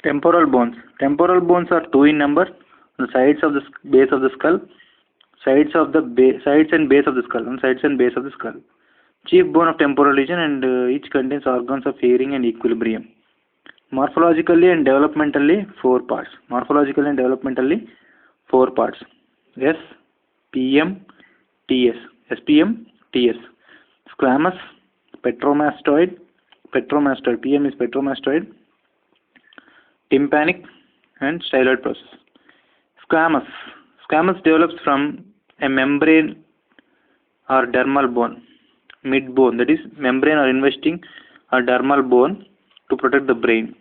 Temporal bones. Temporal bones are two in number on the sides of the base of the skull, sides and base of the skull, on sides and base of the skull. Chief bone of temporal region, and each contains organs of hearing and equilibrium. Morphologically and developmentally, four parts. Morphologically and developmentally, four parts. S, PM, TS. SPM, TS. Squamous, petromastoid. PM is petromastoid. Tympanic and styloid process. Squamous. Squamous develops from a membrane or dermal bone, mid bone, that is membrane or investing or dermal bone to protect the brain.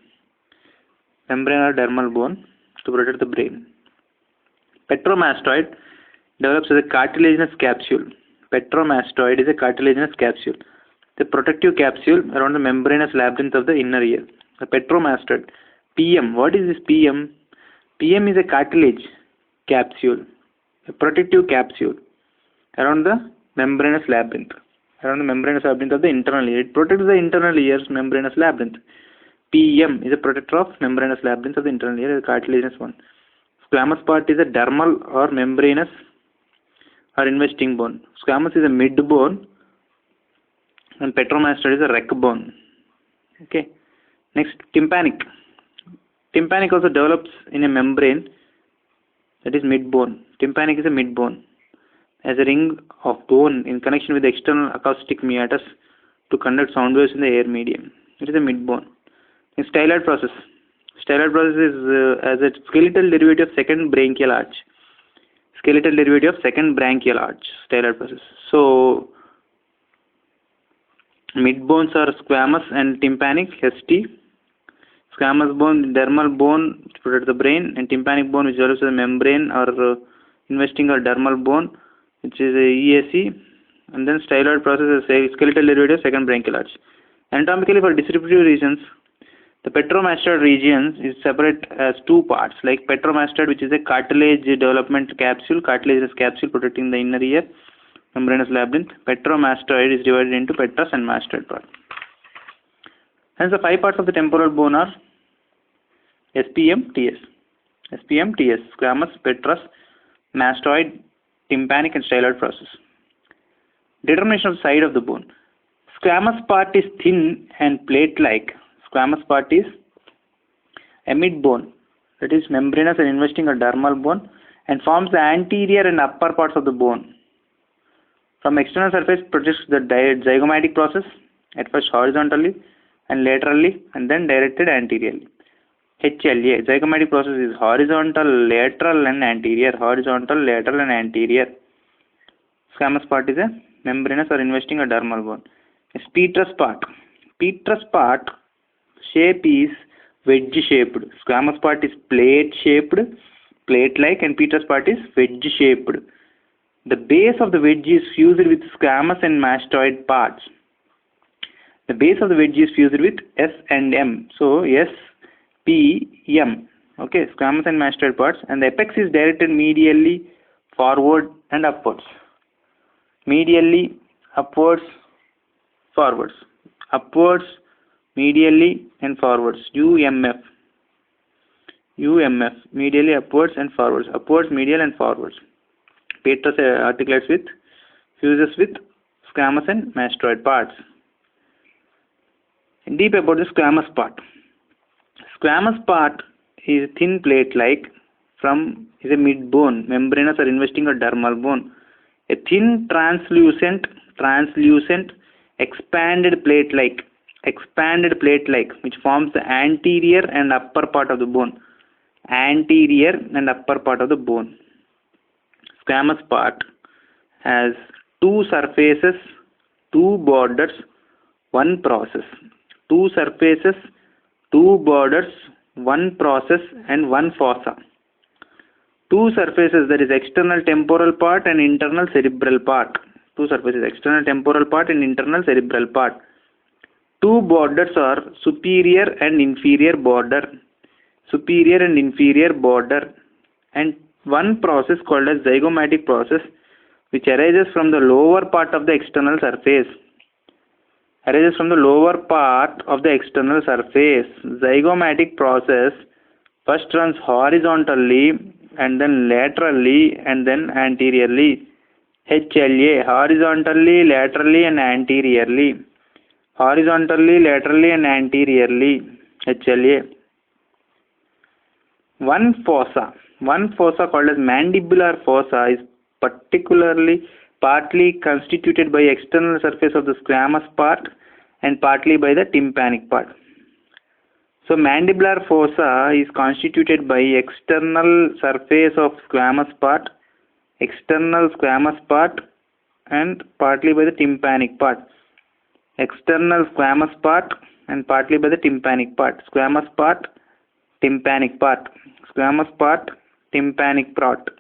Membrane or dermal bone to protect the brain. Petromastoid develops as a cartilaginous capsule. Petromastoid is a cartilaginous capsule. The protective capsule around the membranous labyrinth of the inner ear. The petromastoid. PM. What is this PM? PM is a cartilage capsule, a protective capsule around the membranous labyrinth. Around the membranous labyrinth of the internal ear. It protects the internal ear's membranous labyrinth. PM is a protector of membranous labyrinth of the internal ear, a cartilaginous one. Squamous part is a dermal or membranous or investing bone. Squamous is a mid bone and petromastoid is a rec bone. Okay. Next, tympanic. Tympanic also develops in a membrane, that is mid bone. Tympanic is a mid bone as a ring of bone in connection with the external acoustic meatus to conduct sound waves in the air medium. It is a mid bone. Next, styloid process. Styloid process is as a skeletal derivative of second branchial arch. Skeletal derivative of second branchial arch. Styloid process. So, mid bones are squamous and tympanic, ST. Squamous bone, dermal bone to protect the brain, and tympanic bone which develops as a membrane or investing or dermal bone, which is a EAC, and then styloid process is a skeletal derivative of second branchial arch. Anatomically, for distributive reasons, the petromastoid region is separate as two parts, like petromastoid, which is a cartilage development capsule, cartilaginous capsule protecting the inner ear, membranous labyrinth. Petromastoid is divided into petrous and mastoid part. Hence, the five parts of the temporal bone are SPM, TS. SPM, TS, squamous, petrous, mastoid, tympanic and styloid process. Determination of the side of the bone. Squamous part is thin and plate-like. Squamous part is a mid bone, that is membranous and investing a dermal bone, and forms the anterior and upper parts of the bone. From external surface projects the zygomatic process, at first horizontally and laterally and then directed anteriorly. HLA, zygomatic process is horizontal, lateral and anterior. Horizontal, lateral and anterior. Squamous part is a membranous or investing a dermal bone. Petrous part. Petrous part shape is wedge shaped. Squamous part is plate shaped, plate like, and petrous part is wedge shaped. The base of the wedge is fused with squamous and mastoid parts. The base of the wedge is fused with S and M. So S, P, M. Okay, squamous and mastoid parts, and the apex is directed medially forward and upwards. Medially, upwards, forwards. Upwards, medially and forwards. UMF. UMF. Medially, upwards and forwards. Upwards, medial and forwards. Petrous articulates with, fuses with squamous and mastoid parts. Deep about the squamous part. Squamous part is thin plate-like is a mid bone, membranous or investing a dermal bone. A thin translucent, expanded plate-like, which forms the anterior and upper part of the bone. Anterior and upper part of the bone. Squamous part has two surfaces, two borders, one process. Two surfaces, two borders, one process and one fossa. Two surfaces, that is external temporal part and internal cerebral part. Two surfaces, external temporal part and internal cerebral part. Two borders are superior and inferior border. Superior and inferior border. And one process called as zygomatic process, which arises from the lower part of the external surface. arises from the lower part of the external surface. Zygomatic process first runs horizontally and then laterally and then anteriorly. HLA, horizontally, laterally and anteriorly. Horizontally, laterally and anteriorly. HLA. One fossa called as mandibular fossa is partly constituted by external surface of the squamous part and partly by the tympanic part. So mandibular fossa is constituted by external surface of squamous part, external squamous part and partly by the tympanic part. External squamous part and partly by the tympanic part. Squamous part, tympanic part. Squamous part, tympanic part.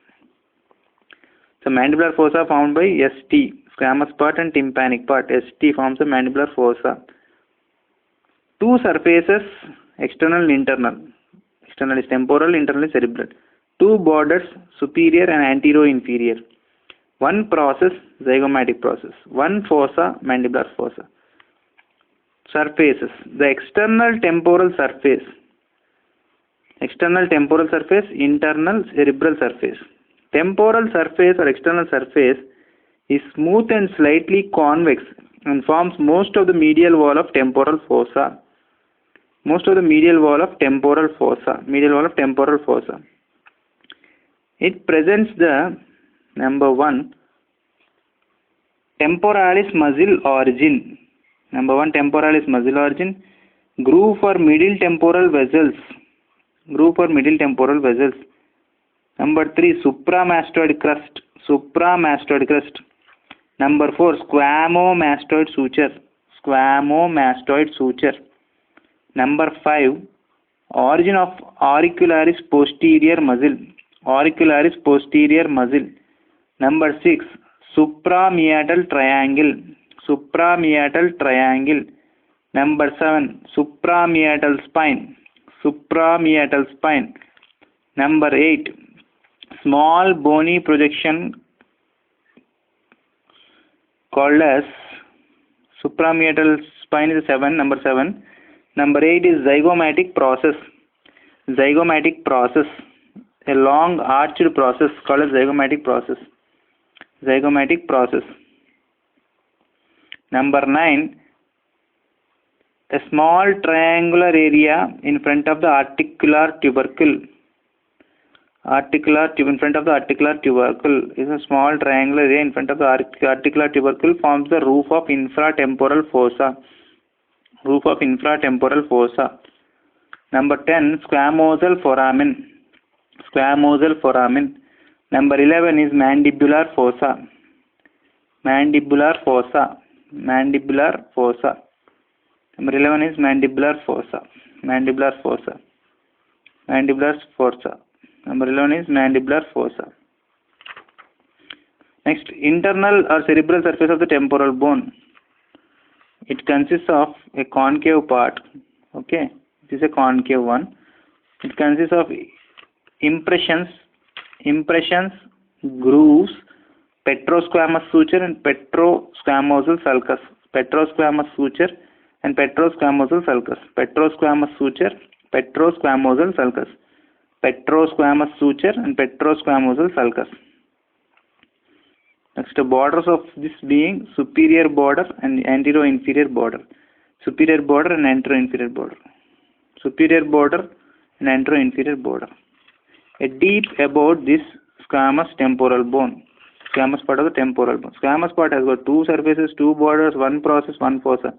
So mandibular fossa formed by ST, squamous part and tympanic part. ST forms the mandibular fossa. Two surfaces, external and internal. External is temporal, internal is cerebral. Two borders, superior and antero-inferior. One process, zygomatic process. One fossa, mandibular fossa. Surfaces. The external temporal surface. External temporal surface, internal cerebral surface. Temporal surface or external surface is smooth and slightly convex and forms most of the medial wall of temporal fossa. Most of the medial wall of temporal fossa. Medial wall of temporal fossa. It presents the number 1 temporalis muscle origin. Number 1 temporalis muscle origin. Groove for middle temporal vessels. Groove for middle temporal vessels. Number 3 supramastered crust. Supramastered crust. Number 4 squamomastoid suture. Squamomastoid suture. Number 5 origin of auricularis posterior muscle. Auricularis posterior muscle. Number 6 suprametal triangle. Suprametal triangle. Number 7 suprametal spine. Suprametal spine. Number 8 small bony projection called as suprametal spine is 7. Number 7. Number 8 is zygomatic process. Zygomatic process. A long arched process called as zygomatic process. Zygomatic process. Number 9. A small triangular area in front of the articular tubercle. In front of the articular tubercle is a small triangular area in front of the articular tubercle forms the roof of infratemporal fossa. Roof of infratemporal fossa. Number 10 squamosal foramen. Squamosal foramen. Number 11 is mandibular fossa. Mandibular fossa. Mandibular fossa. Number 11 is mandibular fossa. Mandibular fossa. Mandibular fossa. Number 11 is mandibular fossa. Next, internal or cerebral surface of the temporal bone. It consists of a concave part. Okay, this is a concave one. It consists of impressions, grooves, petrosquamous suture and petrosquamosal sulcus. Petrosquamous suture and petrosquamosal sulcus. Petrosquamous suture, petrosquamosal sulcus. Petrosquamous suture and petrosquamosal sulcus. Next, the borders of this being superior border and antero-inferior border. Superior border and antero-inferior border. Superior border and antero-inferior border. A deep about this squamous temporal bone. Squamous part of the temporal bone. Squamous part has got two surfaces, two borders, one process, one fossa.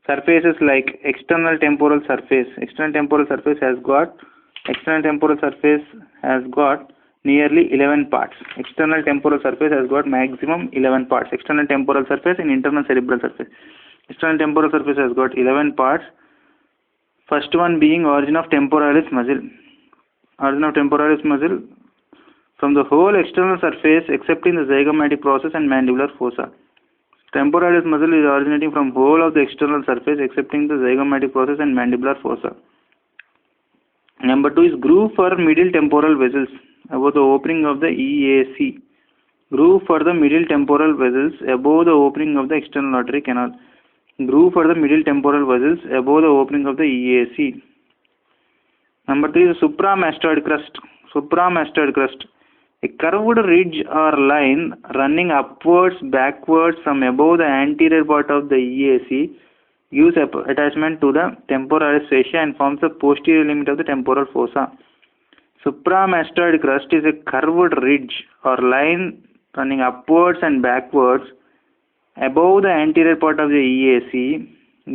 Surfaces like external temporal surface. External temporal surface has got nearly 11 parts. External temporal surface has got maximum 11 parts. External temporal surface and internal cerebral surface. External temporal surface has got 11 parts. First one being origin of temporalis muscle. Origin of temporalis muscle from the whole external surface excepting the zygomatic process and mandibular fossa. Temporalis muscle is originating from whole of the external surface excepting the zygomatic process and mandibular fossa. Number 2 is groove for middle temporal vessels above the opening of the EAC. Groove for the middle temporal vessels above the opening of the external auditory canal. Groove for the middle temporal vessels above the opening of the EAC. Number 3 is supramastered crust. Supramastered crust. A curved ridge or line running upwards, backwards from above the anterior part of the EAC gives attachment to the temporalis fascia and forms the posterior limit of the temporal fossa. Supramastered crust is a curved ridge or line running upwards and backwards above the anterior part of the EAC,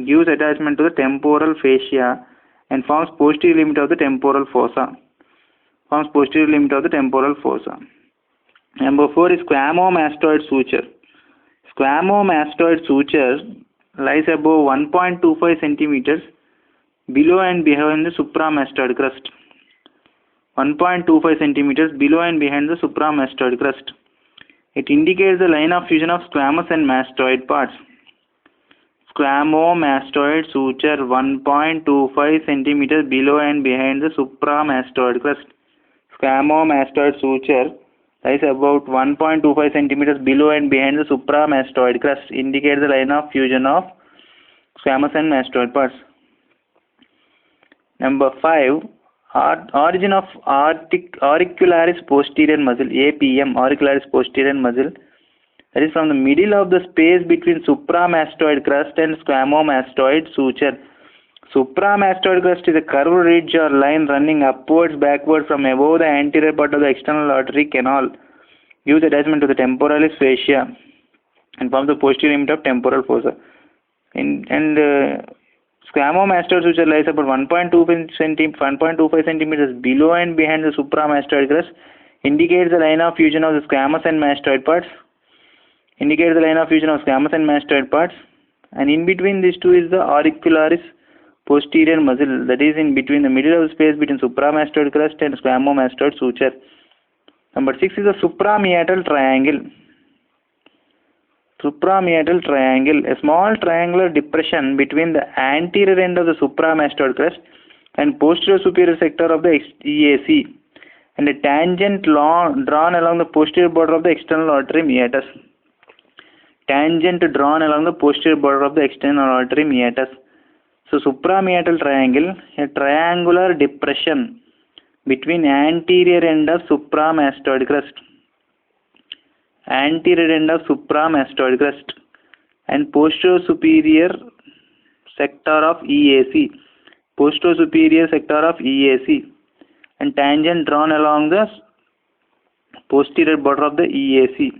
gives attachment to the temporal fascia and forms posterior limit of the temporal fossa. Number 4 is squamomastoid suture. Squamomastoid suture lies above 1.25 centimeters below and behind the supramastoid crust. 1.25 centimeters below and behind the supramastoid crust. It indicates the line of fusion of squamous and mastoid parts. Squamomastoid suture 1.25 centimeters below and behind the supramastoid crust. Squamomastoid suture lies about 1.25 centimeters below and behind the supramastoid crust. Indicates the line of fusion of squamous and mastoid parts. Number 5. Origin of auricularis posterior muscle, APM, auricularis posterior muscle, that is from the middle of the space between supramastoid crust and squamomastoid suture. Supramastoid crust is a curved ridge or line running upwards, backwards from above the anterior part of the external artery canal. Gives attachment to the temporalis fascia and forms the posterior limit of temporal fossa. Squamomastoid suture lies about 1.25 centimeters below and behind the supramastoid crust. Indicates the line of fusion of the squamous and mastoid parts. And in between these two is the auricularis posterior muscle, that is in between the middle of the space between supramastoid crust and squamomastoid suture. Number 6 is the suprametal triangle. Suprametal triangle, a small triangular depression between the anterior end of the supramastoid crust and posterior superior sector of the EAC, and a tangent drawn along the posterior border of the external artery meatus. So suprametal triangle, a triangular depression between anterior end of supramastoid crust and posterior superior sector of EAC, and tangent drawn along the posterior border of the EAC.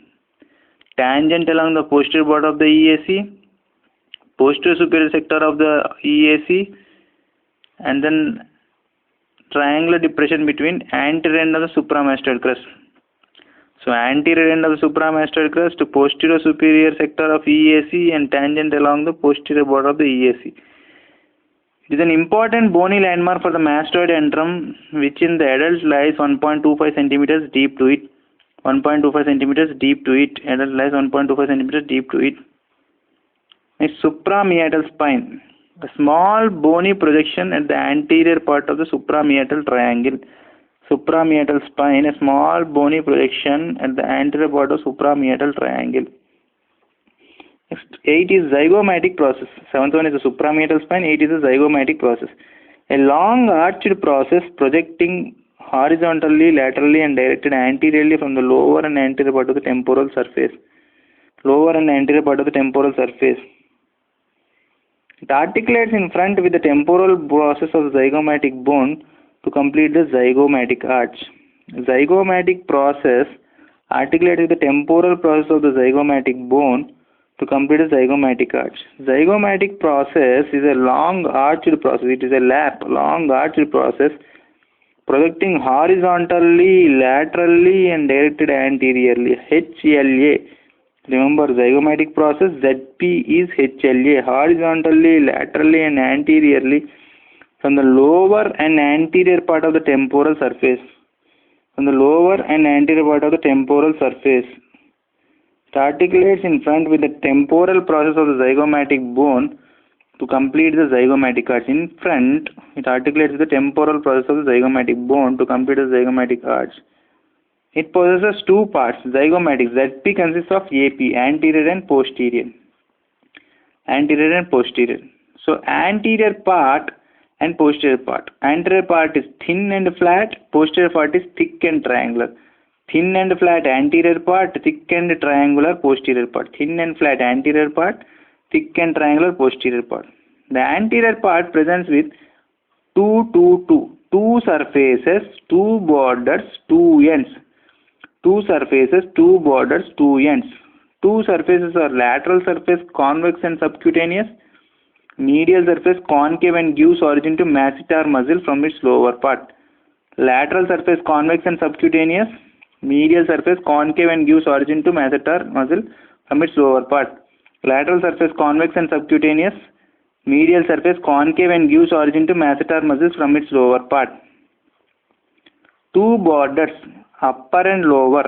Posterior superior sector of the EAC, and then triangular depression between anterior end of the supramastoid crust. So anterior end of the supramastoid crust, posterior superior sector of EAC, and tangent along the posterior border of the EAC. It is an important bony landmark for the mastoid antrum, which in the adult lies 1.25 centimeters deep to it. Adult lies 1.25 centimeters deep to it. Next, suprametal spine, a small bony projection at the anterior part of the suprametal triangle. Suprametal spine, a small bony projection at the anterior part of suprametal triangle. Next, 8 is zygomatic process. 7th one is the suprametal spine. 8 is the zygomatic process. A long arched process projecting horizontally, laterally, and directed anteriorly from the lower and anterior part of the temporal surface. It articulates in front with the temporal process of the zygomatic bone to complete the zygomatic arch. Zygomatic process articulates with the temporal process of the zygomatic bone to complete the zygomatic arch. Zygomatic process is a long arched process. It is a long arched process projecting horizontally, laterally, and directed anteriorly. HLA. Remember, zygomatic process, ZP is HLA, horizontally, laterally, and anteriorly from the lower and anterior part of the temporal surface. It articulates in front with the temporal process of the zygomatic bone to complete the zygomatic arch. In front, it articulates with the temporal process of the zygomatic bone to complete the zygomatic arch. It possesses two parts, zygomatic. ZP consists of AP, anterior and posterior. anterior and posterior. So anterior part and posterior part. Anterior part is thin and flat, posterior part is thick and triangular. Thin and flat anterior part, thick and triangular posterior part. Thin and flat anterior part, thick and triangular posterior part. The anterior part presents with two surfaces, two borders, two ends. Two surfaces, two borders, two ends. Two surfaces are lateral surface, convex and subcutaneous. Medial surface, concave and gives origin to masseter muscle from its lower part. Lateral surface, convex and subcutaneous. Medial surface, concave and gives origin to masseter muscle from its lower part. Lateral surface, convex and subcutaneous. Medial surface, concave and gives origin to masseter muscles from its lower part. Two borders, upper and lower.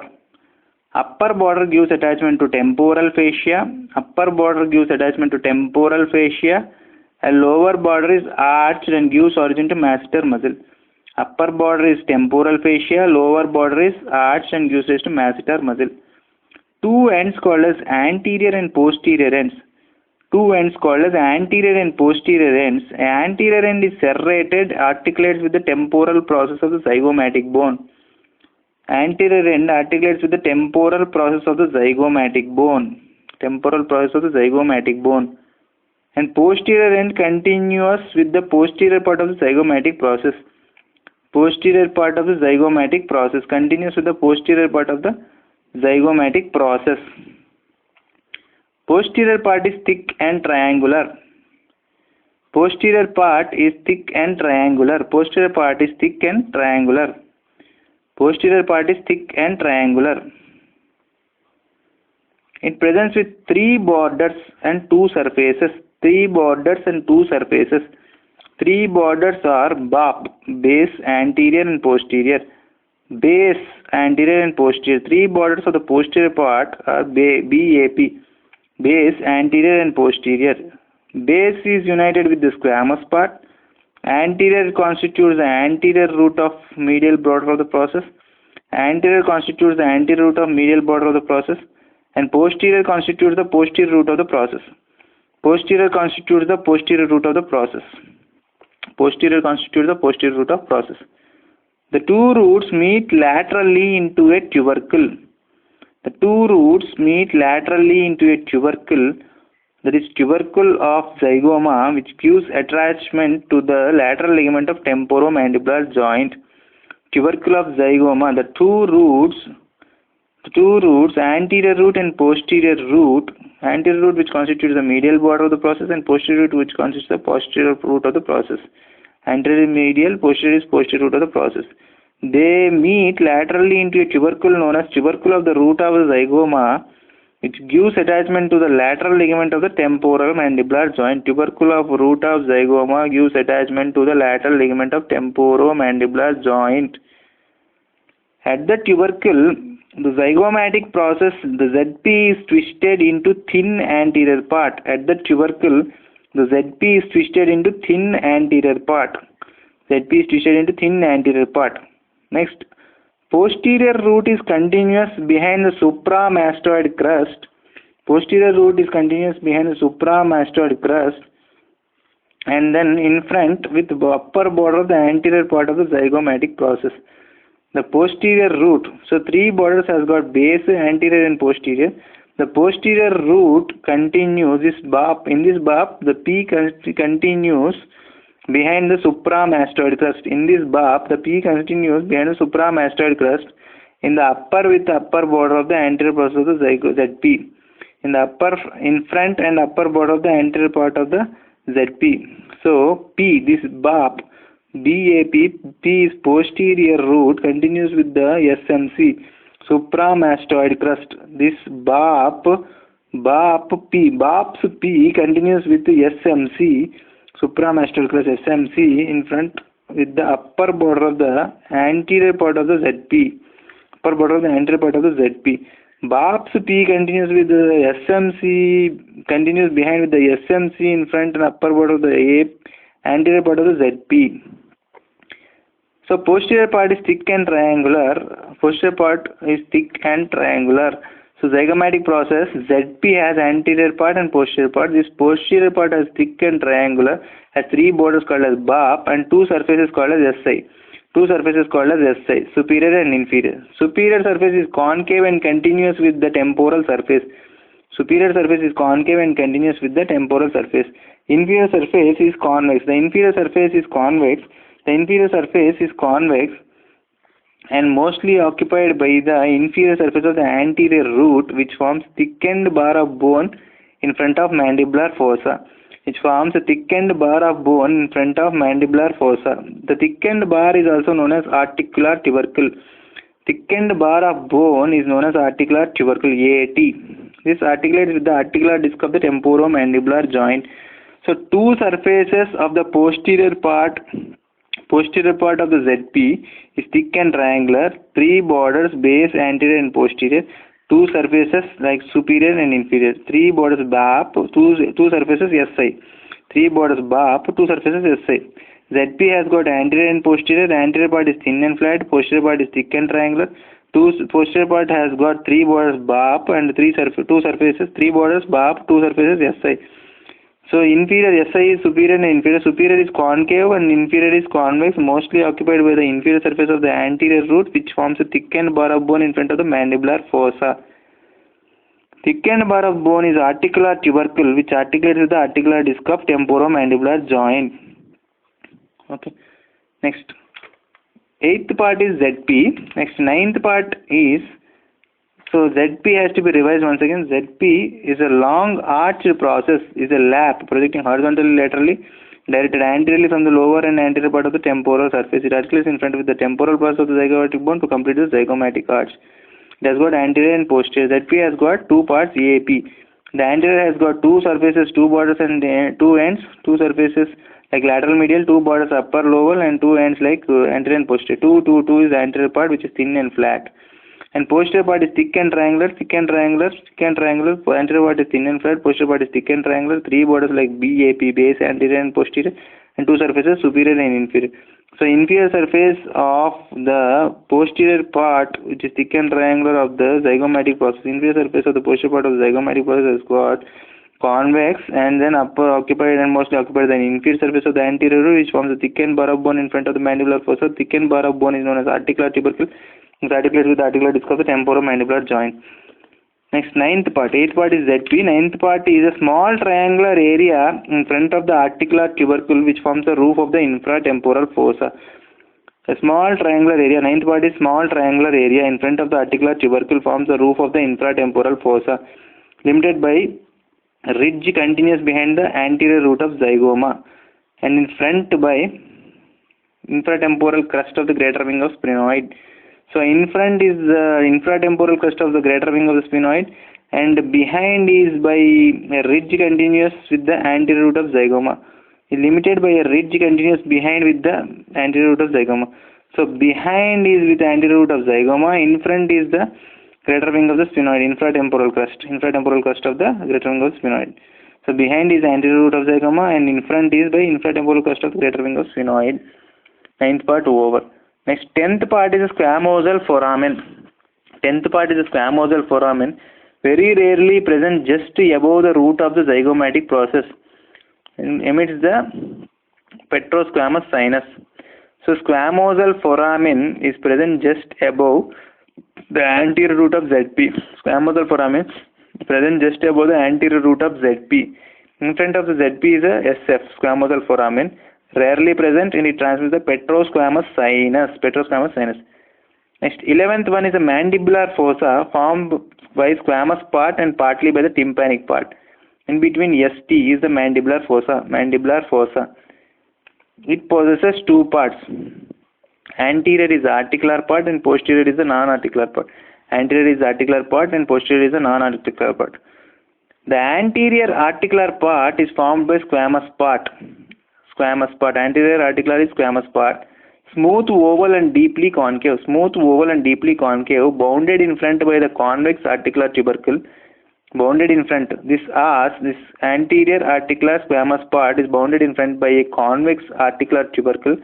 Upper border gives attachment to temporal fascia. Upper border gives attachment to temporal fascia. And lower border is arched and gives origin to masseter muscle. Upper border is temporal fascia. Lower border is arched and gives rise to masseter muscle. Two ends called as anterior and posterior ends. Two ends called as anterior and posterior ends. Anterior end is serrated, articulates with the temporal process of the zygomatic bone. Anterior end articulates with the temporal process of the zygomatic bone. Temporal process of the zygomatic bone. And posterior end continuous with the posterior part of the zygomatic process. Posterior part of the zygomatic process continues with the posterior part of the zygomatic process. Posterior part is thick and triangular. Posterior part is thick and triangular. Posterior part is thick and triangular. Posterior part is thick and triangular. It presents with three borders and two surfaces. Three borders and two surfaces. Three borders are BAP, base, anterior and posterior. Base, anterior and posterior. Three borders of the posterior part are BAP, base, anterior and posterior. Base is united with the squamous part. Anterior constitutes the anterior root of medial border of the process. Anterior constitutes the anterior root of medial border of the process. And posterior constitutes the posterior root of the process. Posterior constitutes the posterior root of the process. Posterior constitutes the posterior root of process. The two roots meet laterally into a tubercle. The two roots meet laterally into a tubercle, that is tubercle of zygoma, which gives attachment to the lateral ligament of temporomandibular joint. Tubercle of zygoma, the two roots, anterior root and posterior root. Anterior root which constitutes the medial border of the process, and posterior root which constitutes the posterior root of the process. Anterior medial, posterior is posterior root of the process. They meet laterally into a tubercle known as tubercle of the root of the zygoma, which gives attachment to the lateral ligament of the temporal mandibular joint. Tubercle of root of zygoma gives attachment to the lateral ligament of temporomandibular joint. At the tubercle, the zygomatic process, the ZP is twisted into thin anterior part. At the tubercle, the ZP is twisted into thin anterior part. ZP is twisted into thin anterior part. Next, posterior root is continuous behind the supramastoid crust. Posterior root is continuous behind the supramastoid crust, and then in front with the upper border of the anterior part of the zygomatic process. The posterior root, so three borders has got base, anterior and posterior. The posterior root continues this BAP. In this BAP, the P continues behind the supramastoid crust. In this BAP, the P continues behind the supramastoid crust in the upper with the upper border of the anterior process of the ZP. In front and upper border of the anterior part of the ZP. So P, this BAP, BAP, P is posterior root, continues with the SMC, supramastoid crust. This BAP P continues with the SMC, supramastoid crust, SMC, in front with the upper border of the anterior part of the ZP. Upper border of the anterior part of the ZP. BAP's P continues with the SMC, continues behind with the SMC in front and upper border of the anterior part of the ZP. So posterior part is thick and triangular. Posterior part is thick and triangular. So zygomatic process, ZP has anterior part and posterior part. This posterior part is thick and triangular, has three borders called as BAP and two surfaces called as SI. Two surfaces called as SI, superior and inferior. Superior surface is concave and continuous with the temporal surface. Superior surface is concave and continuous with the temporal surface. Inferior surface is convex. The inferior surface is convex. The inferior surface is convex and mostly occupied by the inferior surface of the anterior root, which forms thickened bar of bone in front of mandibular fossa. Which forms a thickened bar of bone in front of mandibular fossa. The thickened bar is also known as articular tubercle. Thickened bar of bone is known as articular tubercle, AT. This articulates with the articular disc of the temporomandibular joint. So two surfaces of the posterior part of the ZP is thick and triangular, three borders, base, anterior and posterior, two surfaces like superior and inferior, three borders BAP, two surfaces SI, three borders BAP, two surfaces SI. ZP has got anterior and posterior. The anterior part is thin and flat, posterior part is thick and triangular. Posterior part has got three borders BAP and two surfaces, three borders BAP, two surfaces SI. So inferior SI is superior and inferior. Superior is concave and inferior is convex, mostly occupied by the inferior surface of the anterior root, which forms a thickened bar of bone in front of the mandibular fossa. Thickened bar of bone is articular tubercle, which articulates with the articular disc of temporomandibular joint. Okay. Next, eighth part is ZP. Next, ninth part is, so ZP has to be revised once again. ZP is a long arched process, is a lap projecting horizontally, laterally, directed anteriorly from the lower and anterior part of the temporal surface. It articulates in front with the temporal process of the zygomatic bone to complete the zygomatic arch. It has got anterior and posterior. ZP has got two parts, AP. The anterior has got two surfaces, two borders and two ends, two surfaces like lateral medial, two borders upper lower and two ends like anterior and posterior. Two is the anterior part, which is thin and flat. And posterior part is thick and triangular. Anterior part is thin and flat, posterior part is thick and triangular. Three borders like BAP, base, anterior and posterior, and two surfaces, superior and inferior. So inferior surface of the posterior part, which is thick and triangular of the zygomatic process. Inferior surface of the posterior part of the zygomatic process has got convex and then upper occupied and mostly occupied the inferior surface of the anterior root, which forms a thickened bar of bone in front of the mandibular fossa. Thickened bar of bone is known as articular tubercle. It articulates with the articular disc of the temporomandibular joint. Next, ninth part. Eighth part is ZP. Ninth part is a small triangular area in front of the articular tubercle, which forms the roof of the infratemporal fossa. A small triangular area. Ninth part is small triangular area in front of the articular tubercle forms the roof of the infratemporal fossa, limited by a ridge continuous behind the anterior root of zygoma, and in front by infratemporal crust of the greater wing of sphenoid. So in front is the infratemporal crust of the greater wing of the sphenoid, and behind is by a ridge continuous with the anterior root of zygoma. Limited by a ridge continuous behind with the anterior root of zygoma. So behind is with the anterior root of zygoma, in front is the greater wing of the sphenoid, infratemporal crust of the greater wing of the sphenoid. So behind is the anterior root of zygoma and in front is by infratemporal crust of the greater wing of sphenoid. Ninth part over. Next, 10th part is a squamosal foramen. 10th part is a squamosal foramen, very rarely present just above the root of the zygomatic process, emits the petrosquamous sinus. So squamosal foramen is present just above the anterior root of ZP. Squamosal foramen is present just above the anterior root of ZP. In front of the ZP is a SF, squamosal foramen, rarely present, and it transmits the petrosquamous sinus. Next, 11th one is a mandibular fossa formed by squamous part and partly by the tympanic part. In between ST is the mandibular fossa. It possesses two parts. Anterior is the articular part and posterior is the non-articular part. Anterior is the articular part and posterior is the non-articular part. The anterior articular part is formed by squamous part. Anterior articular is squamous part. Smooth, oval and deeply concave. Bounded in front by the convex articular tubercle. This anterior articular squamous part is bounded in front by a convex articular tubercle.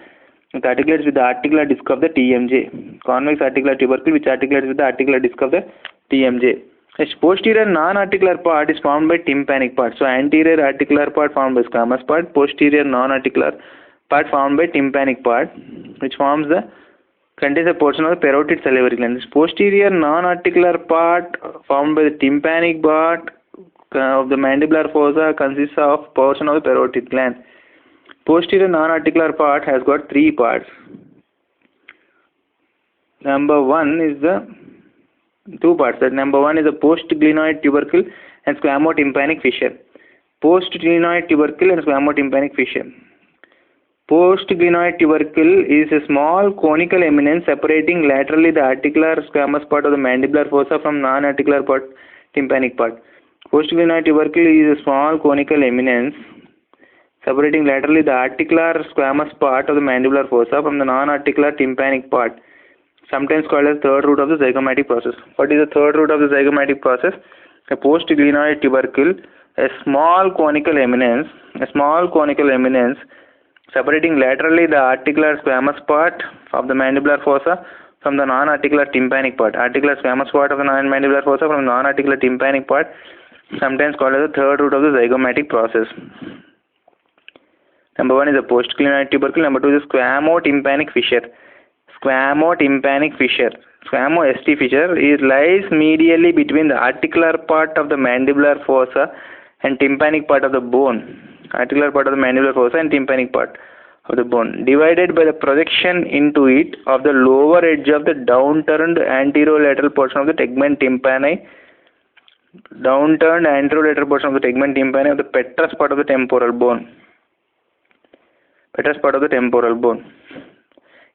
It articulates with the articular disc of the TMJ. Convex articular tubercle which articulates with the articular disc of the TMJ. Its posterior non-articular part is formed by tympanic part. So anterior articular part formed by squamous part, posterior non-articular part formed by tympanic part, which contains a portion of the parotid salivary gland. This posterior non-articular part formed by the tympanic part of the mandibular fossa consists of portion of the parotid gland. Posterior non-articular part has got three parts. Number one is the two parts. That number one is the post-glenoid tubercle and squamotympanic fissure. Post-glenoid tubercle and squamotympanic fissure. Post-glenoid tubercle is a small conical eminence separating laterally the articular squamous part of the mandibular fossa from non-articular part, tympanic part. Post-glenoid tubercle is a small conical eminence separating laterally the articular squamous part of the mandibular fossa from the non-articular tympanic part, sometimes called as third root of the zygomatic process. What is the third root of the zygomatic process? A post-glenoid tubercle, a small conical eminence separating laterally the articular squamous part of the mandibular fossa from the non-articular tympanic part. Articular squamous part of the mandibular fossa from the non-articular tympanic part, sometimes called as the third root of the zygomatic process. Number one is the post-glenoid tubercle. Number two is the squamotympanic fissure. Squamotympanic fissure. Squamo-ST fissure lies medially between the articular part of the mandibular fossa and tympanic part of the bone. Articular part of the mandibular fossa and tympanic part of the bone, divided by the projection into it of the lower edge of the downturned anterolateral portion of the tegmen tympani, of the petrous part of the temporal bone.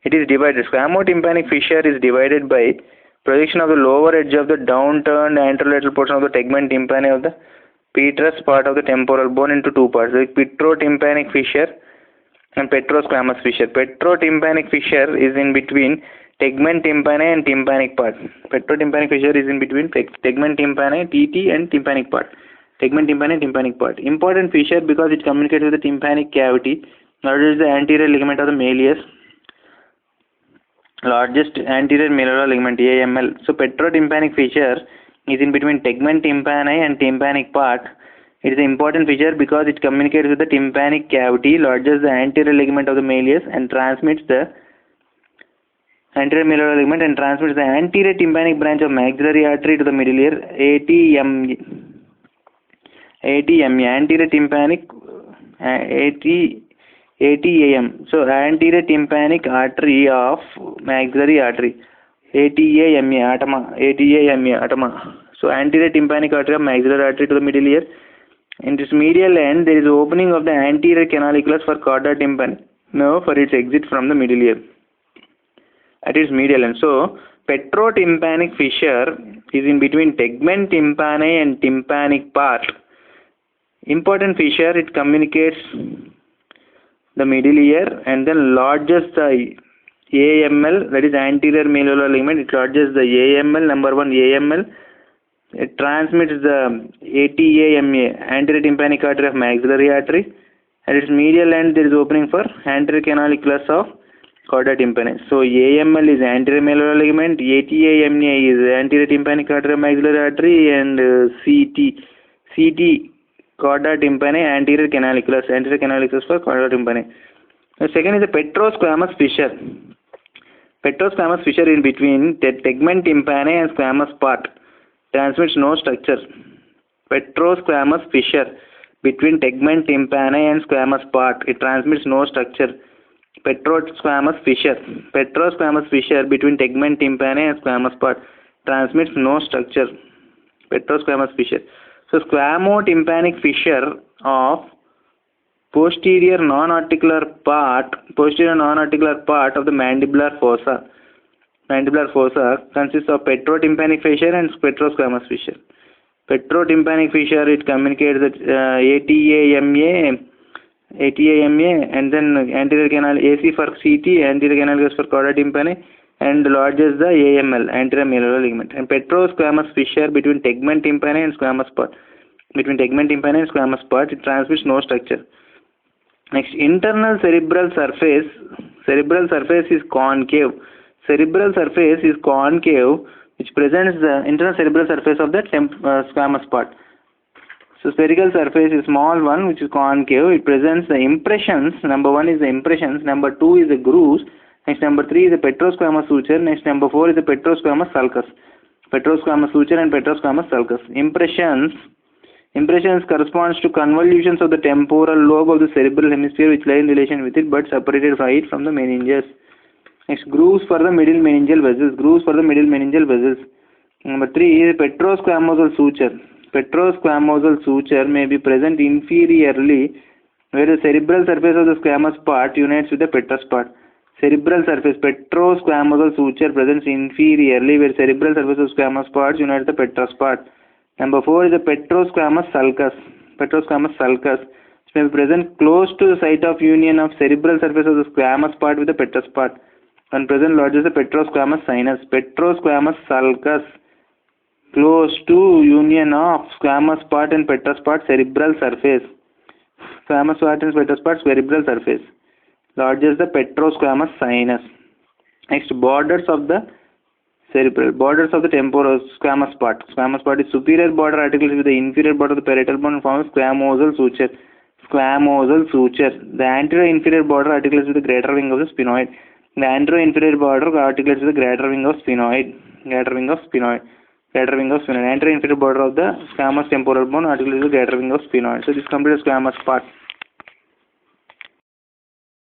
It is divided. Squamotympanic fissure is divided by projection of the lower edge of the downturned anterolateral portion of the tegmen tympani of the petrous part of the temporal bone into two parts, the petrotympanic fissure and petrosquamous fissure. Petrotympanic fissure is in between tegmen tympani and tympanic part. Petrotympanic fissure is in between tegmen tympani, TT, and tympanic part. Tegmen tympani and tympanic part. Important fissure because it communicates with the tympanic cavity. That is the anterior ligament of the malleus, largest anterior malleolar ligament, AML. So petrotympanic fissure is in between tegmen tympani and tympanic part. It is an important feature because it communicates with the tympanic cavity, lodges the anterior ligament of the malleus and transmits the anterior malleolar ligament and transmits the anterior tympanic branch of maxillary artery to the middle ear, ATMA, anterior tympanic, ATAM. So anterior tympanic artery of maxillary artery, ATAMA. So anterior tympanic artery of maxillary artery to the middle ear. In this medial end, there is opening of the anterior canalicus for chorda tympani nerve for its exit from the middle ear at its medial end. So petrotympanic fissure is in between tegmen tympani and tympanic part. Important fissure, it communicates the middle ear and then lodges the AML, that is anterior malleolar ligament. It lodges the AML, number one AML. It transmits the ATAMA, anterior tympanic artery of maxillary artery. At its medial end, there is opening for anterior canalicus of chorda tympani. So AML is anterior malleolar ligament, ATAMA is anterior tympanic artery of maxillary artery, and CT chorda tympani, anterior canalicus for chorda tympani. The second is the petrosquamous fissure. Petrosquamous fissure in between the tegmen tympani and squamous part. Transmits no structure. Petrosquamous fissure between tegmen tympani and squamous part. It transmits no structure. Petrosquamous fissure between tegmen tympani and squamous part. Transmits no structure. Petrosquamous fissure. So squamotympanic fissure of posterior non-articular part of the mandibular fossa. Mandibular fossa consists of petrotympanic fissure and petrosquamous fissure. Petrotympanic fissure, it communicates that ATAMA and then anterior canal AC for CT, anterior canalicus for chorda tympani, and lodges the AML, anterior malleolar ligament. And petrosquamous fissure between tegmen tympani and squamous part. It transmits no structure. Next, internal cerebral surface is concave. Cerebral surface is concave which presents the internal cerebral surface of the squamous part. So spherical surface is small one which is concave. It presents the impressions. Number 1 is the impressions. Number 2 is the grooves. Next number 3 is the petrosquamous suture. Next number 4 is the petrosquamous sulcus. Petrosquamous suture and petrosquamous sulcus. Impressions corresponds to convolutions of the temporal lobe of the cerebral hemisphere which lie in relation with it but separated from the meninges. Next, grooves for the middle meningeal vessels. Grooves for the middle meningeal vessels. Number 3 is petrosquamosal suture. Petrosquamosal suture may be present inferiorly where the cerebral surface of the squamous part unites with the petrous part. Cerebral surface petrosquamosal suture presents inferiorly where cerebral surface of squamous parts unites the petrous part. Number 4 is the petrosquamous sulcus. Petrosquamous sulcus which may be present close to the site of union of cerebral surface of the squamous part with the petrous part. When present lodges the petrosquamous sinus. Petrosquamous sulcus close to union of squamous part and petrous part cerebral surface. Squamous part and petrous part cerebral surface. Lodges the petrosquamous sinus. Next, borders of the cerebral. Borders of the temporal squamous part. Squamous part is superior border articulated with the inferior border of the parietal bone and forms squamosal suture. Squamosal suture. The anterior inferior border articulates with the greater wing of the sphenoid. The anterior inferior border articulates with the greater wing of sphenoid. Greater wing of sphenoid. Greater wing of sphenoid. Anterior inferior border of the squamous temporal bone articulates with the greater wing of sphenoid. So this completes squamous part.